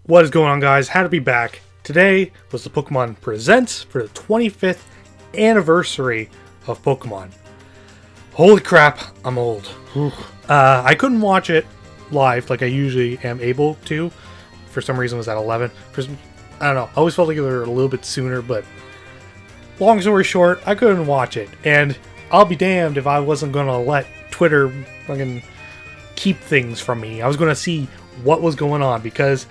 What is going on, guys? Had to be back. Today was the Pokemon Presents for the 25th anniversary of Pokemon. Holy crap, I'm old. I couldn't watch it live like I usually am able to. For some reason it was at 11. I don't know. I always felt like it was a little bit sooner, but long story short, I couldn't watch it. And I'll be damned if I wasn't going to let Twitter fucking keep things from me. I was going to see what was going on, because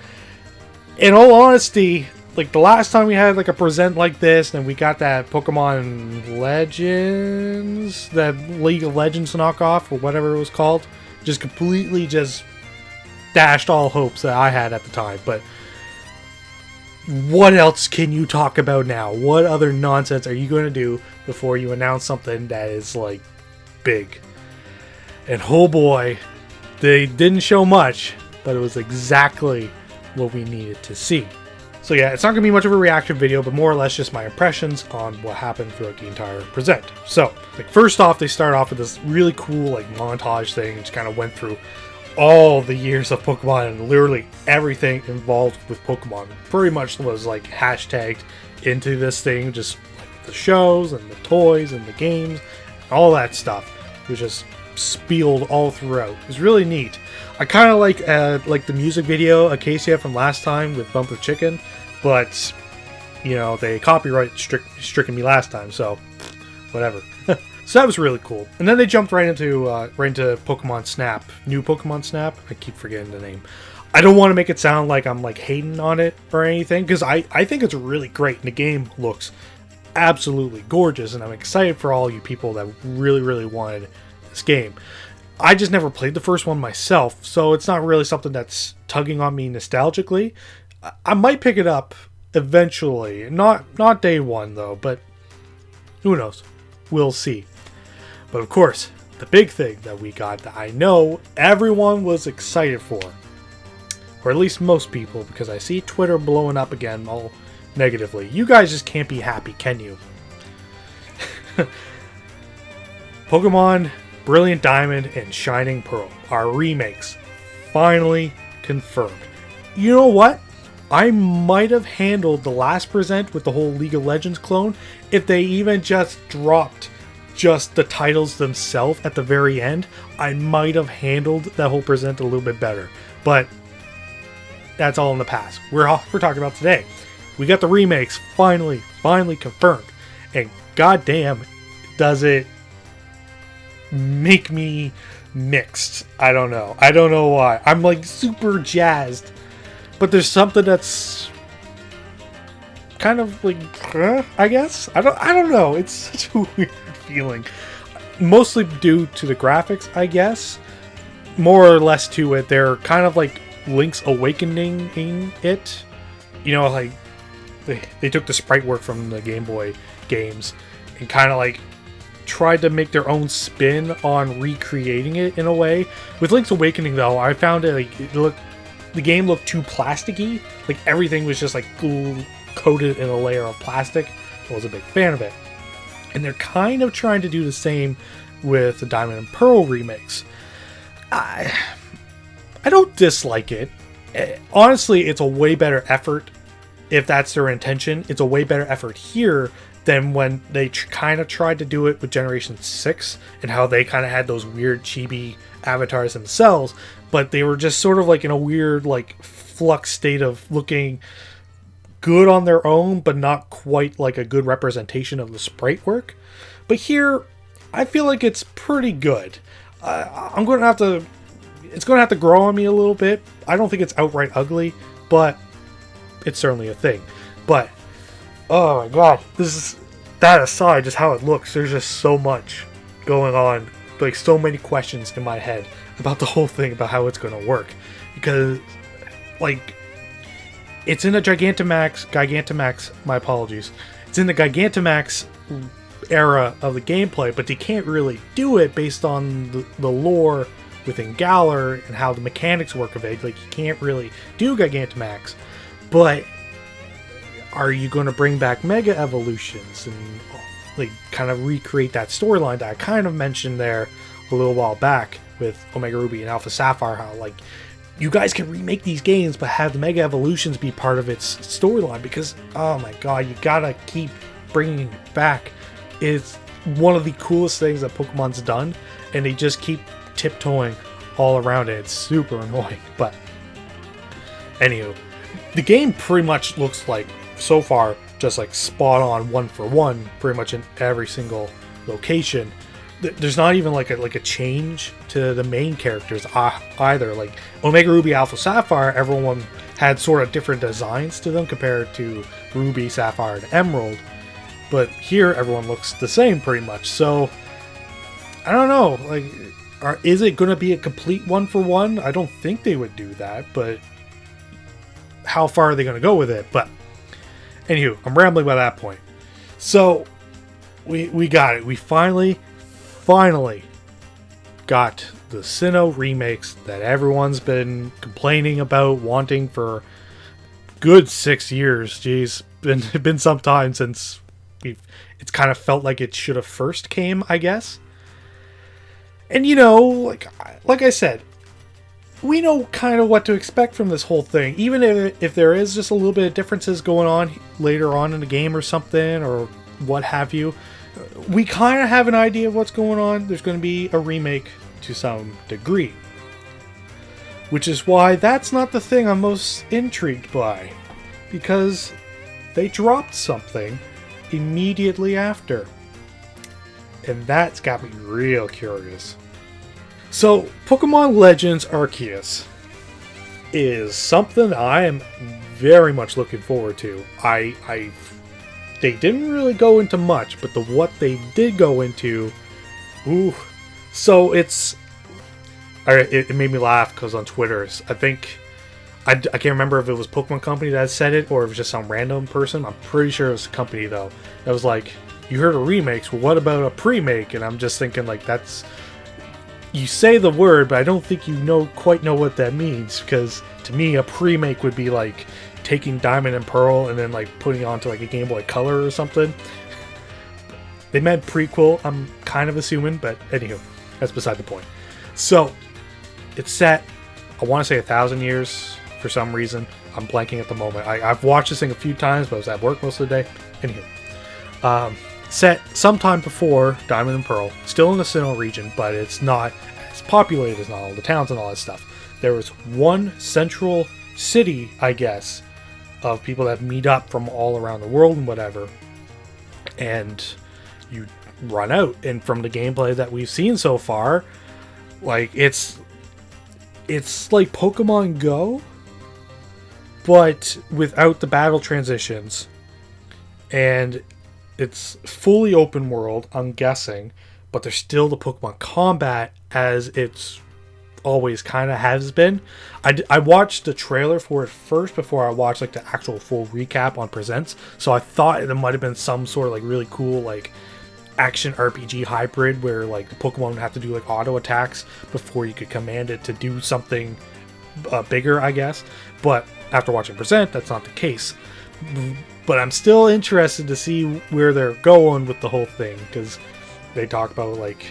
in all honesty, like the last time we had like a present like this, and we got that Pokemon Legends, that League of Legends knockoff or whatever it was called, just completely just dashed all hopes that I had at the time. But what else can you talk about now? What other nonsense are you going to do before you announce something that is like big? And oh boy, they didn't show much, but it was exactly what we needed to see. So yeah, it's not going to be much of a reaction video, but more or less just my impressions on what happened throughout the entire present. So, like, first off, they start off with this really cool like montage thing, which kind of went through all the years of Pokemon and literally everything involved with Pokemon. Pretty much was like hashtagged into this thing, just like the shows and the toys and the games, and all that stuff. It was just spieled all throughout. It was really neat. I kind of like the music video Acacia from last time with Bump of Chicken, but you know, they copyright stricken me last time, so whatever. So that was really cool. And then they jumped right into Pokemon Snap, new Pokemon Snap. I keep forgetting the name. I don't want to make it sound like I'm like hating on it or anything, because I think it's really great, and the game looks absolutely gorgeous, and I'm excited for all you people that really wanted this game. I just never played the first one myself, so it's not really something that's tugging on me nostalgically. I might pick it up eventually. Not day one, though, but who knows? We'll see. But of course, the big thing that we got that I know everyone was excited for, or at least most people, because I see Twitter blowing up again all negatively. You guys just can't be happy, can you? Pokemon Brilliant Diamond and Shining Pearl are remakes. Finally confirmed. You know what? I might have handled the last present with the whole League of Legends clone if they even just dropped just the titles themselves at the very end. I might have handled that whole present a little bit better. But that's all in the past. We're talking about today. We got the remakes finally confirmed. And goddamn, does it make me mixed. I don't know why. I'm like super jazzed, but there's something that's kind of like I guess I don't know. It's such a weird feeling, mostly due to the graphics, I guess, more or less to it. They're kind of like Link's Awakening in it, you know, like they took the sprite work from the Game Boy games and kind of like tried to make their own spin on recreating it in a way. With Link's Awakening, though, I found it like the game looked too plasticky. Like everything was just like coated in a layer of plastic. I was a big fan of it, and they're kind of trying to do the same with the Diamond and Pearl remakes. I don't dislike it. Honestly, it's a way better effort if that's their intention. It's a way better effort here than when they kind of tried to do it with Generation 6 and how they kind of had those weird chibi avatars themselves, but they were just sort of like in a weird like flux state of looking good on their own, but not quite like a good representation of the sprite work. But here, I feel like it's pretty good. It's going to have to grow on me a little bit. I don't think it's outright ugly, but it's certainly a thing. But oh my god, that aside, just how it looks, there's just so much going on, like so many questions in my head about the whole thing, about how it's going to work, because like it's in a Gigantamax, my apologies, it's in the Gigantamax era of the gameplay, but they can't really do it based on the lore within Galar and how the mechanics work of it. Like, you can't really do Gigantamax, but are you going to bring back Mega Evolutions and like kind of recreate that storyline that I kind of mentioned there a little while back with Omega Ruby and Alpha Sapphire, how like you guys can remake these games, but have the Mega Evolutions be part of its storyline, because, oh my god, you gotta keep bringing it back. It's one of the coolest things that Pokemon's done, and they just keep tiptoeing all around it. It's super annoying, but anywho, the game pretty much looks like, so far, just like spot on, one for one, pretty much in every single location. There's not even like a change to the main characters either. Like Omega Ruby Alpha Sapphire, everyone had sort of different designs to them compared to Ruby, Sapphire, and Emerald. But here, everyone looks the same pretty much. So I don't know. Like, is it going to be a complete one for one? I don't think they would do that. But how far are they going to go with it? But anywho, I'm rambling by that point. So we got it. We finally got the CHiCO remakes that everyone's been complaining about, wanting for good 6 years. Jeez, been some time since it's kind of felt like it should have first came, I guess. And you know, like I said, we know kind of what to expect from this whole thing. Even if there is just a little bit of differences going on later on in the game or something, or what have you, we kind of have an idea of what's going on. There's going to be a remake to some degree. Which is why that's not the thing I'm most intrigued by. Because they dropped something immediately after. And that's got me real curious. So, Pokemon Legends Arceus is something I am very much looking forward to. They didn't really go into much, but what they did go into, ooh. So it made me laugh because on Twitter, I think, I can't remember if it was Pokemon Company that said it or if it was just some random person. I'm pretty sure it was a company though. That was like, you heard of remakes, well what about a pre-make? And I'm just thinking like, that's, you say the word, but I don't think you quite know what that means, because to me a pre-make would be like taking Diamond and Pearl and then like putting it onto like a Game Boy Color or something. They meant prequel, I'm kind of assuming, but anywho, that's beside the point. So it's set, I want to say 1,000 years for some reason. I'm blanking at the moment. I've watched this thing a few times, but I was at work most of the day. Anywho, set sometime before Diamond and Pearl, still in the Sinnoh region, but it's not as populated as not all the towns and all that stuff. There was one central city, I guess, of people that meet up from all around the world and whatever, and you run out. And from the gameplay that we've seen so far, like it's like Pokemon Go, but without the battle transitions, and it's fully open world, I'm guessing, but there's still the Pokemon combat as it's always kind of has been. I watched the trailer for it first before I watched like the actual full recap on Presents, so I thought there might have been some sort of like really cool like action RPG hybrid where like the Pokemon would have to do like auto attacks before you could command it to do something bigger, I guess. But after watching Present, that's not the case. But I'm still interested to see where they're going with the whole thing, because they talk about like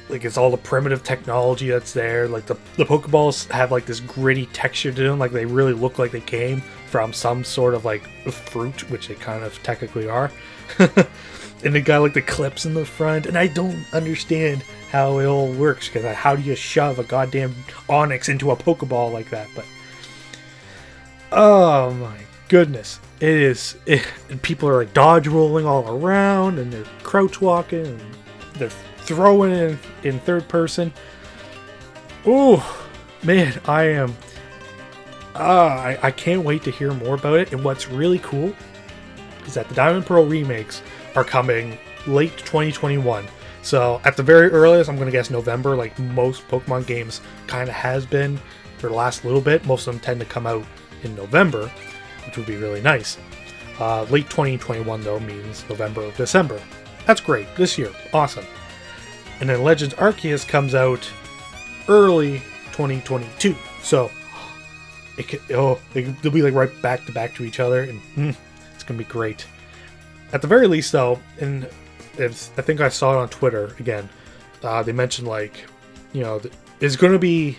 it's all the primitive technology that's there. Like the Pokeballs have like this gritty texture to them, like they really look like they came from some sort of like fruit, which they kind of technically are. And they got like the clips in the front, and I don't understand how it all works, because how do you shove a goddamn Onix into a Pokeball like that? But oh my goodness, and people are like dodge rolling all around, and they're crouch walking, and they're throwing in third person. Oh man, I can't wait to hear more about it. And what's really cool is that the Diamond and Pearl remakes are coming late 2021. So at the very earliest, I'm going to guess November, like most Pokemon games kind of has been for the last little bit. Most of them tend to come out in November, which would be really nice. Late 2021 though means November or December. That's great. This year. Awesome. And then Legends Arceus comes out early 2022. So they'll be like right back to each other, and it's going to be great. At the very least, though, and I think I saw it on Twitter again, they mentioned like, you know, it's going to be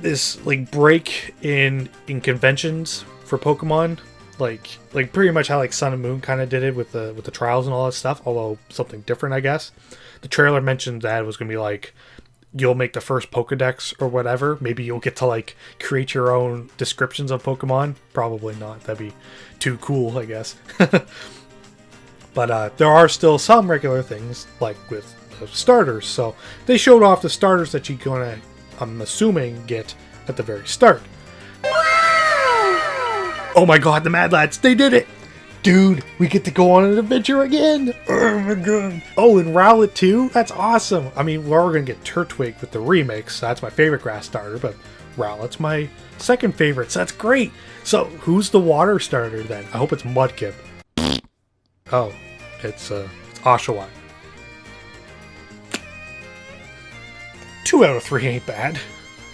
this like break in conventions for Pokemon, like pretty much how like Sun and Moon kind of did it with the trials and all that stuff, although something different, I guess. The trailer mentioned that it was gonna be like you'll make the first Pokedex or whatever. Maybe you'll get to like create your own descriptions of Pokemon. Probably not. That'd be too cool, I guess. But there are still some regular things like with starters. So they showed off the starters that you're gonna, I'm assuming, get at the very start. Oh my god, the Mad Lads, they did it! Dude, we get to go on an adventure again! Oh my god. Oh, and Rowlet too? That's awesome! I mean, we're gonna get Turtwig with the remakes. That's my favorite grass starter, but Rowlet's my second favorite, so that's great! So, who's the water starter then? I hope it's Mudkip. Oh, it's Oshawott. 2 out of 3 ain't bad.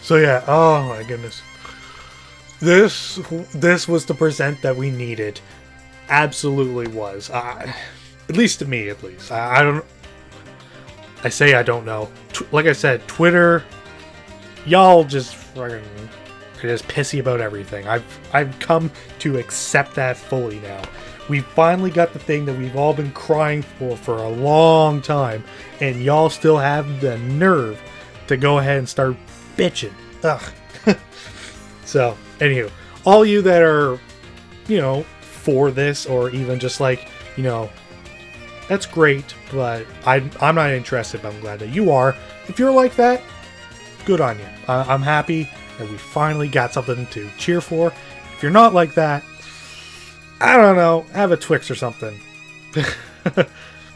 So yeah, oh my goodness. This was the present that we needed. Absolutely was. At least to me, at least. I don't... I say I don't know. Like I said, Twitter, y'all just fucking... just pissy about everything. I've come to accept that fully now. We finally got the thing that we've all been crying for a long time, and y'all still have the nerve to go ahead and start bitching. Ugh. So, anywho, all you that are, you know, for this, or even just like, you know, that's great, but I'm not interested, but I'm glad that you are. If you're like that, good on you. I'm happy that we finally got something to cheer for. If you're not like that, I don't know, have a Twix or something. But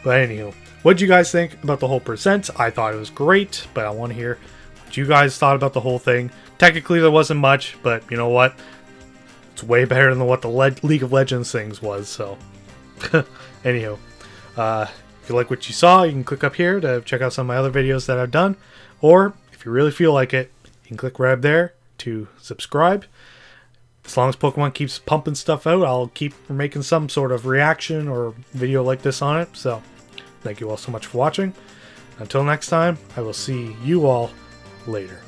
anywho, what'd you guys think about the whole present? I thought it was great, but I want to hear what you guys thought about the whole thing. Technically, there wasn't much, but you know what? It's way better than what the League of Legends things was, so. Anywho, if you like what you saw, you can click up here to check out some of my other videos that I've done. Or, if you really feel like it, you can click right up there to subscribe. As long as Pokemon keeps pumping stuff out, I'll keep making some sort of reaction or video like this on it. So, thank you all so much for watching. Until next time, I will see you all later.